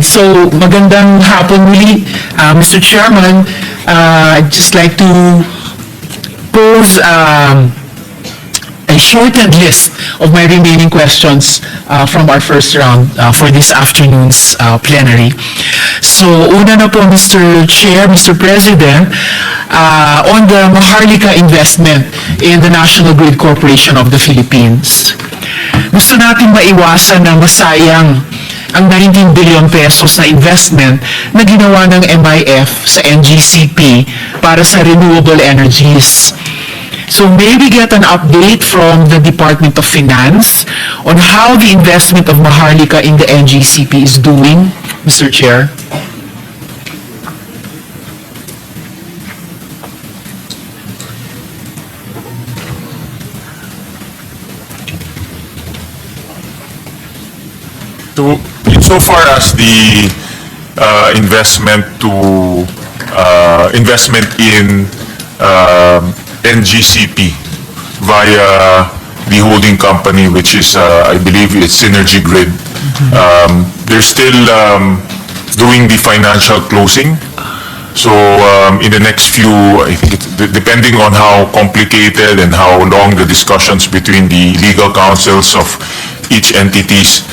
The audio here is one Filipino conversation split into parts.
so magandang hapon muli, Mr. Chairman. I'd just like to pose a shortened list of my remaining questions from our first round for this afternoon's plenary. So, una na po, Mr. Chair, Mr. President, on the Maharlika investment in the National Grid Corporation of the Philippines. Gusto natin maiwasan na masayang ang 19 billion pesos na investment na ginawa ng MIF sa NGCP para sa renewable energies. So maybe get an update from the Department of Finance on how the investment of Maharlika in the NGCP is doing, Mr. Chair. So far as the investment in NGCP via the holding company, which is I believe it's Synergy Grid. They're still doing the financial closing. So in the next few, I think it's depending on how complicated and how long the discussions between the legal counsels of each entities,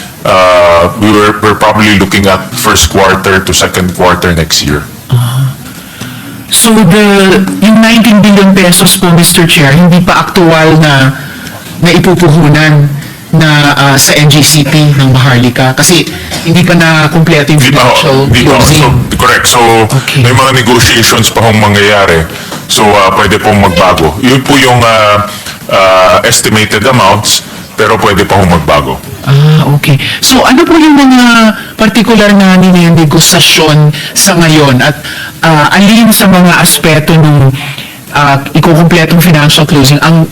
we're probably looking at first quarter to second quarter next year. So yung 19 billion pesos po, Mr. Chair, hindi pa aktual na ipupuhunan na sa NGCP ng Maharlika kasi hindi pa na kumpleto yung financial closing. So, correct. So Okay. may mga negotiations pa hong mangyayari. So pwede pong magbago. Yun po yung estimated amounts, pero pwede pa hong magbago. Okay. So ano po yung mga particular na negosasyon sa ngayon at alin sa mga aspeto ng ikukumpletong financial closing ang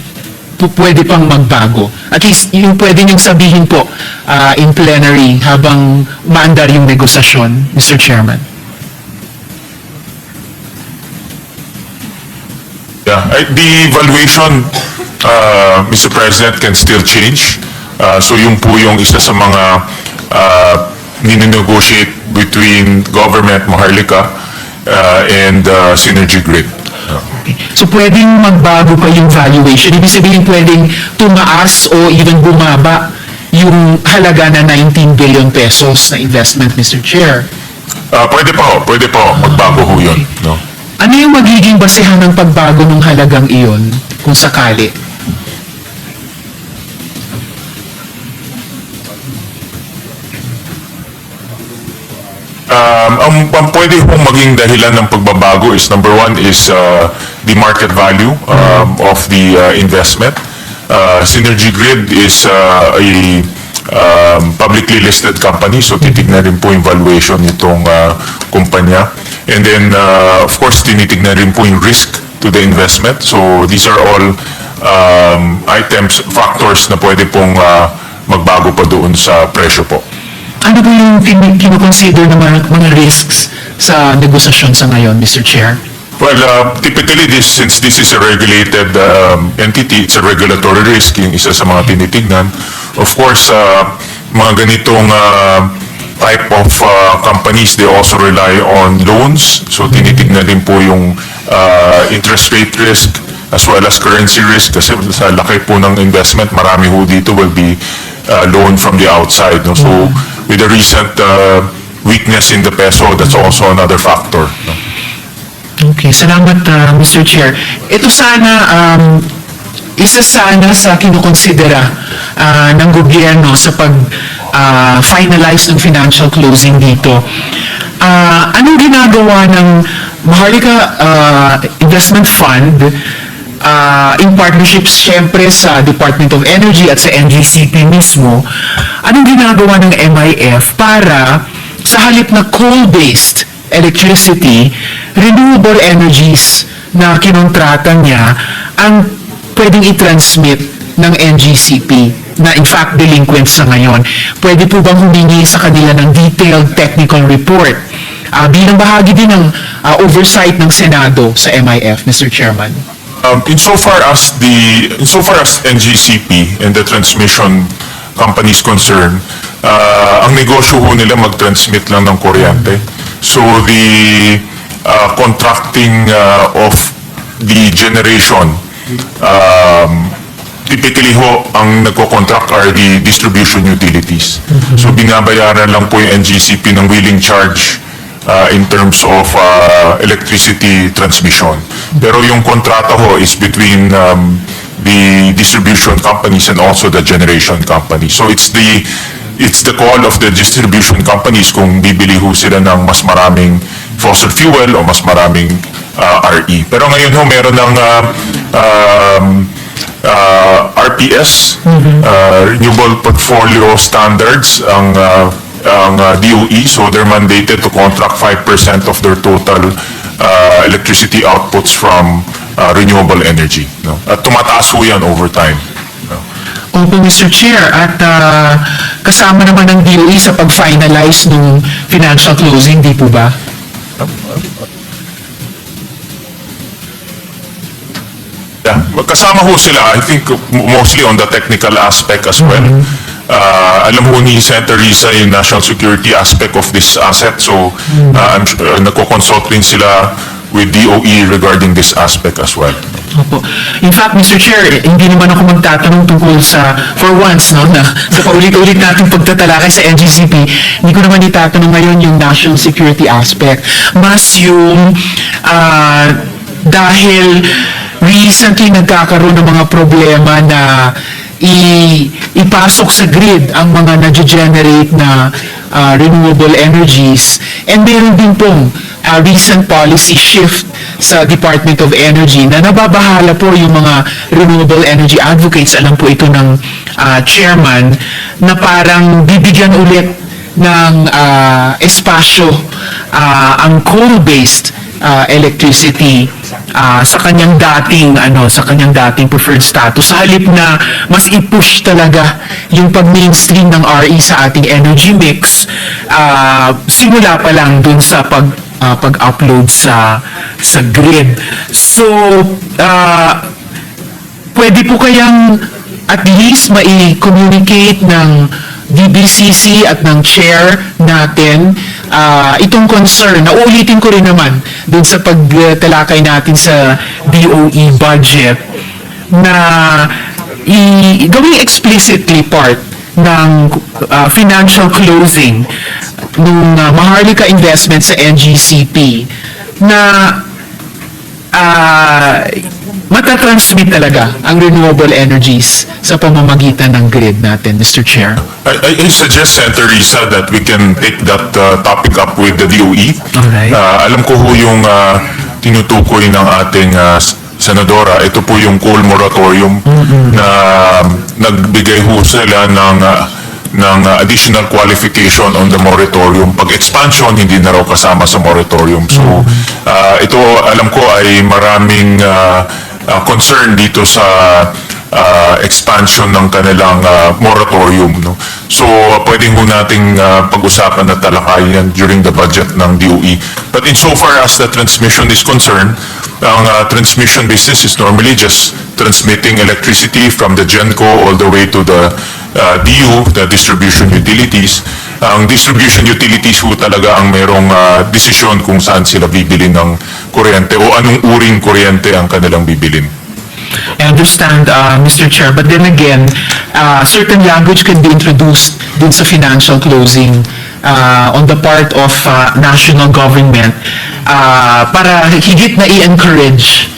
pwede pang magbago? At least yung pwede niyong sabihin po in plenary habang maandar yung negosasyon, Mr. Chairman. Yeah, the valuation, Mr. President, can still change. So yung po yung isa sa mga nine-negotiate between government, Maharlika, and Synergy Grid. Okay. So pwedeng magbago pa yung valuation. Ibig sabihin pwedeng tumaas o even bumaba yung halaga na 19 billion pesos na investment, Mr. Chair. Pwede pa ho, magbago ho yun. No? Ano yung magiging basehan ng pagbago ng halagang iyon kung sakali? Ang pwede pong maging dahilan ng pagbabago is number one is the market value of the investment. Synergy Grid is a publicly listed company, so titignan rin po yung valuation nitong kumpanya. And then, of course, tinitignan rin po yung risk to the investment. So these are all factors na pwede pong magbago pa doon sa presyo po. Ano po yung kinoconsider ng mga risks sa negosasyon sa ngayon, Mr. Chair? Well, typically, since this is a regulated entity, it's a regulatory risk, yung isa sa mga tinitignan. Of course, mga ganitong type of companies, they also rely on loans. So, tinitignan din po yung interest rate risk as well as currency risk. Kasi sa laki po ng investment, marami ho dito will be loan from the outside. No? So, with the recent weakness in the peso, that's also another factor. No? Okay, salamat Mr. Chair. Ito sana, isa sana sa kinukonsidera ng gobyerno sa pag-finalize ng financial closing dito. Anong ginagawa ng Maharlika Investment Fund in partnerships syempre sa Department of Energy at sa NGCP mismo? Anong ginagawa ng MIF para sa halip na coal-based electricity, renewable energies na kinontrata niya ang pwedeng i-transmit ng NGCP na in fact delinquents na ngayon? Pwede po bang humingi sa kanila ng detailed technical report bilang bahagi din ng oversight ng Senado sa MIF, Mr. Chairman? Insofar as NGCP and the transmission company is concerned, ang negosyo ho nila mag-transmit lang ng kuryente. So the contracting of the generation, typically ho, ang nagko-contract are the distribution utilities. So binabayaran lang po yung NGCP ng wheeling charge in terms of electricity transmission. Pero yung kontrata ho is between the distribution companies and also the generation companies. So it's the call of the distribution companies kung bibili ho sila ng mas maraming fossil fuel o mas maraming RE. Pero ngayon ho, meron ng RPS, Renewable Portfolio Standards, ang DOE, so they're mandated to contract 5% of their total electricity outputs from renewable energy. No? At tumataas ho yan over time. No? Opo, Mr. Chair, at kasama naman ng DOE sa pag-finalize ng financial closing, di po ba? Yeah, kasama ho sila, I think mostly on the technical aspect as well. Alam ho ni Senator Risa yung national security aspect of this asset, so I'm sure nagko-consult rin sila with DOE regarding this aspect as well. Opo. In fact, Mr. Chair, hindi naman ako magtatanong tungkol sa, for once, no, na sa paulit-ulit nating pagtatalakay sa NGCP, hindi ko naman itatanong ngayon yung national security aspect. Mas yung, dahil recently nagkakaroon ng mga problema na ipasok sa grid ang mga nag-generate na renewable energies, and meron din pong recent policy shift sa Department of Energy na nababahala po yung mga renewable energy advocates, alam po ito ng chairman, na parang bibigyan ulit ng espasyo ang coal-based electricity sa kanyang dating preferred status, sa halip na mas i-push talaga yung pag-mainstream ng RE sa ating energy mix, simula pa lang dun sa pag-upload sa grid. So pwede po kayang at least mai-communicate ng DBCC at ng chair natin itong concern na ulitin ko rin naman dun sa pagtalakay natin sa DOE budget, na gawing explicitly part ng financial closing ng Maharlika Investment sa NGCP na matatransmit talaga ang renewable energies sa pamamagitan ng grid natin, Mr. Chair. I suggest, Senator Risa, that we can take that topic up with the DOE. Alright. Alam ko ho yung tinutukoy ng ating senadora. Ito po yung coal moratorium na nagbigay ho sila ng additional qualification on the moratorium. Pag expansion, hindi na raw kasama sa moratorium. So, ito alam ko ay maraming concern dito sa expansion ng kanilang moratorium. No? So, pwedeng ho nating pag-usapan at talakayan during the budget ng DOE. But insofar as the transmission is concerned, ang transmission business is normally just transmitting electricity from the GenCo all the way to the DU, the distribution utilities. Ang distribution utilities ho talaga ang merong desisyon kung saan sila bibili ng kuryente o anong uring kuryente ang kanilang bibilin. I understand, Mr. Chair, but then again, certain language can be introduced dun sa financial closing on the part of national government para higit na i-encourage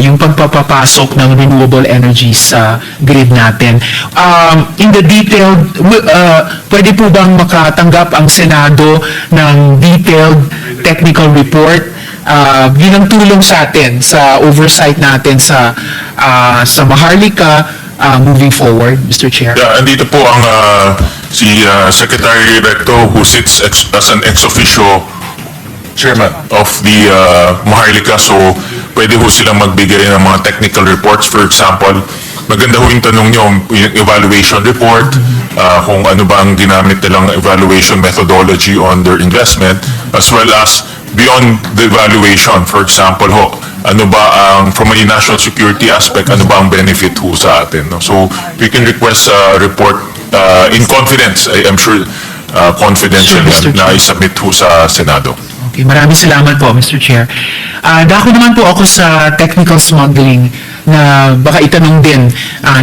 yung pagpapapasok ng renewable energy sa grid natin. In the detailed, pwede po bang makatanggap ang Senado ng detailed technical report bilang tulong sa atin, sa oversight natin sa Maharlika moving forward, Mr. Chair? Yeah, andito po ang si Secretary Recto, who sits as an ex officio chairman of the Maharlika, so pwede ho silang magbigay ng mga technical reports. For example, maganda ho yung tanong nyo, yung evaluation report, kung ano ba ang ginamit nilang evaluation methodology on their investment, as well as beyond the evaluation, for example ho, ano ba ang, from a national security aspect, ano ba ang benefit ho sa atin. No? So, we can request a report in confidence, I'm sure confidential Sure, Mr. yan, na Chair. isubmit ho sa Senado. Okay, maraming salamat po, Mr. Chair. Dako naman po ako sa technical smuggling na baka itanong din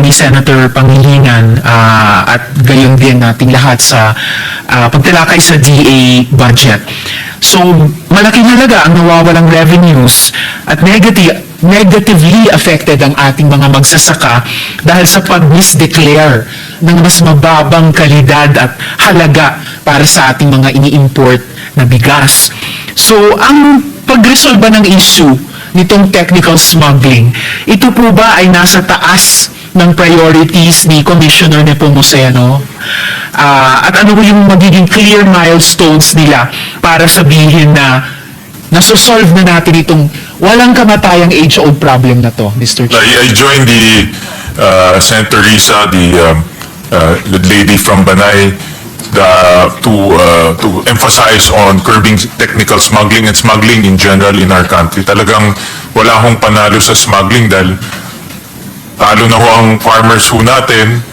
ni Senator Pangilinan at gayon din nating lahat sa pagtalakay sa DA budget. So, malaking halaga ang nawawalang revenues at negatively affected ang ating mga magsasaka dahil sa pag-misdeclare ng mas mababang kalidad at halaga para sa ating mga ini-import na bigas. So, ang pagresolba ng issue nitong technical smuggling, ito po ba ay nasa taas ng priorities ni Commissioner Nepomuceno? At ano po yung magiging clear milestones nila para sabihin na nasosolve na natin itong walang kamatayang age-old problem na to, Mr. Chair? I joined the Senator Risa, the lady from Banay, to emphasize on curbing technical smuggling and smuggling in general in our country. Talagang wala hong panalo sa smuggling dahil talo na ho ang farmers ho natin,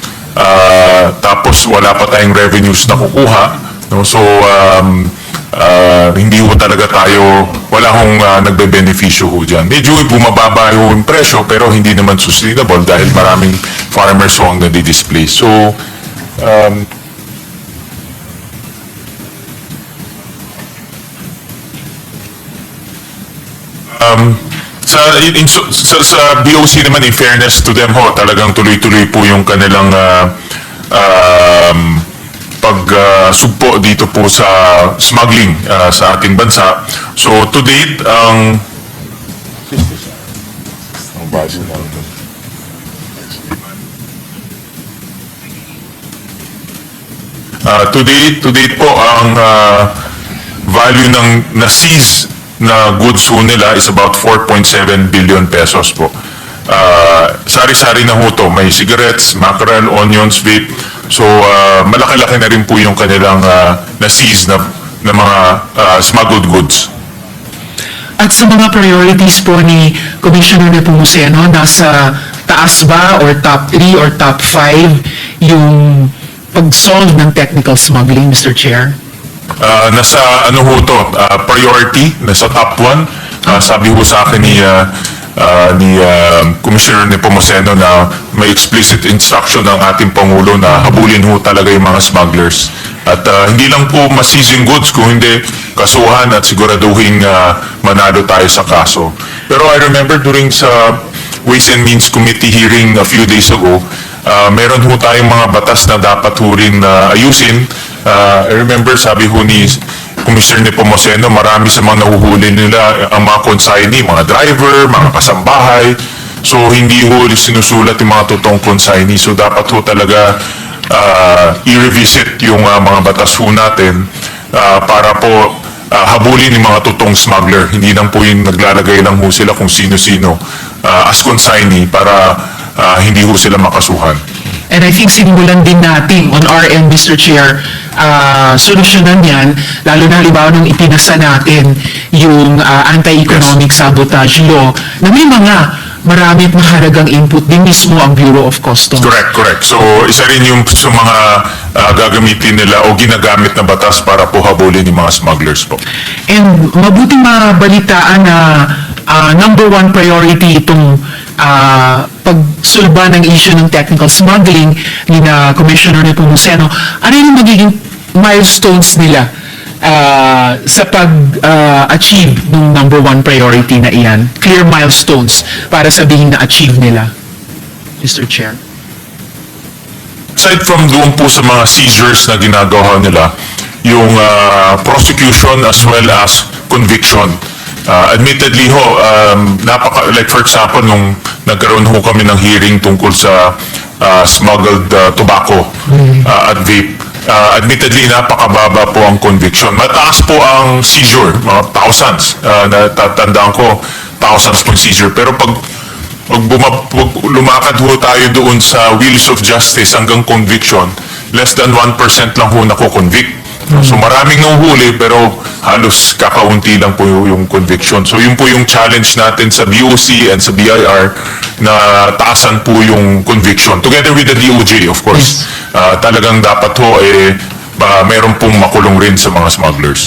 tapos wala pa tayong revenues na kukuha. No? So, hindi ho talaga tayo, wala hong nagbe-beneficyo ho dyan. Medyo bumababa ho yung presyo pero hindi naman sustainable dahil maraming farmers ho ang nadi-displace. So, sa BOC naman, in fairness to them ho, talagang tuloy-tuloy po yung kanilang pagsugpo dito po sa smuggling sa ating bansa. So to date, to date po ang value ng na-seize na goods ho nila is about 4.7 billion pesos po. Sari-sari na ho to. May cigarettes, mackerel, onions, vape. So, malaki-laki na rin po yung kanilang na-seize na mga smuggled goods. At sa mga priorities po ni Commissioner Nepomuceno, nasa taas ba or top 3 or top 5 yung pag-solve ng technical smuggling, Mr. Chair? Nasa ano ho to, priority, nasa top 1. Sabi ho sa akin ni Commissioner Nepomuceno na may explicit instruction ng ating Pangulo na habulin ho talaga yung mga smugglers. At hindi lang po masizing goods, kung hindi kasuhan at siguraduhin manalo tayo sa kaso. Pero I remember during sa Ways and Means Committee hearing a few days ago, meron ho tayong mga batas na dapat ho rin ayusin. I remember sabi ho ni Commissioner Nepomuceno, marami sa mga nahuhuli nila ang mga consignee, mga driver, mga kasambahay. So hindi ho sinusulat yung mga totoong consignee. So dapat ho talaga i-revisit yung mga batas ho natin para po habulin yung mga totoong smuggler. Hindi lang po yung naglalagay lang ho sila kung sino-sino as consignee para hindi ho sila makasuhan. And I think sinimulan din natin on our end, Mr. Chair, solusyonan yan, lalo na halimbawa nung ipinasa natin yung anti-economic sabotage law na may mga marami at mahalagang input din mismo ang Bureau of Customs. Correct. So, isa rin yung sa mga gagamitin nila o ginagamit na batas para po habulin yung mga smugglers po. And mabuting mabalitaan na number 1 priority itong pagsulba ng issue ng technical smuggling ni na Commissioner Nepomuceno. Ano yung magiging milestones nila sa pag-achieve ng number 1 priority na iyan? Clear milestones para sabihin na achieve nila, Mr. Chair. Aside from doon po sa mga seizures na ginagawa nila, yung prosecution as well as conviction. Admittedly ho, like for example, nung nagkaroon ho kami ng hearing tungkol sa smuggled tobacco at vape, admittedly napakababa po ang conviction. Mataas po ang seizure, mga thousands. Natatandaan ko, thousands po seizure. Pero pag lumakad ho tayo doon sa wheels of justice hanggang conviction, less than 1% lang ho nako-convict. So maraming nahuhuli pero halos kakaunti lang po yung conviction. So yun po yung challenge natin sa BOC and sa BIR na taasan po yung conviction. Together with the DOJ, of course. Talagang dapat ho, meron pong makulong rin sa mga smugglers.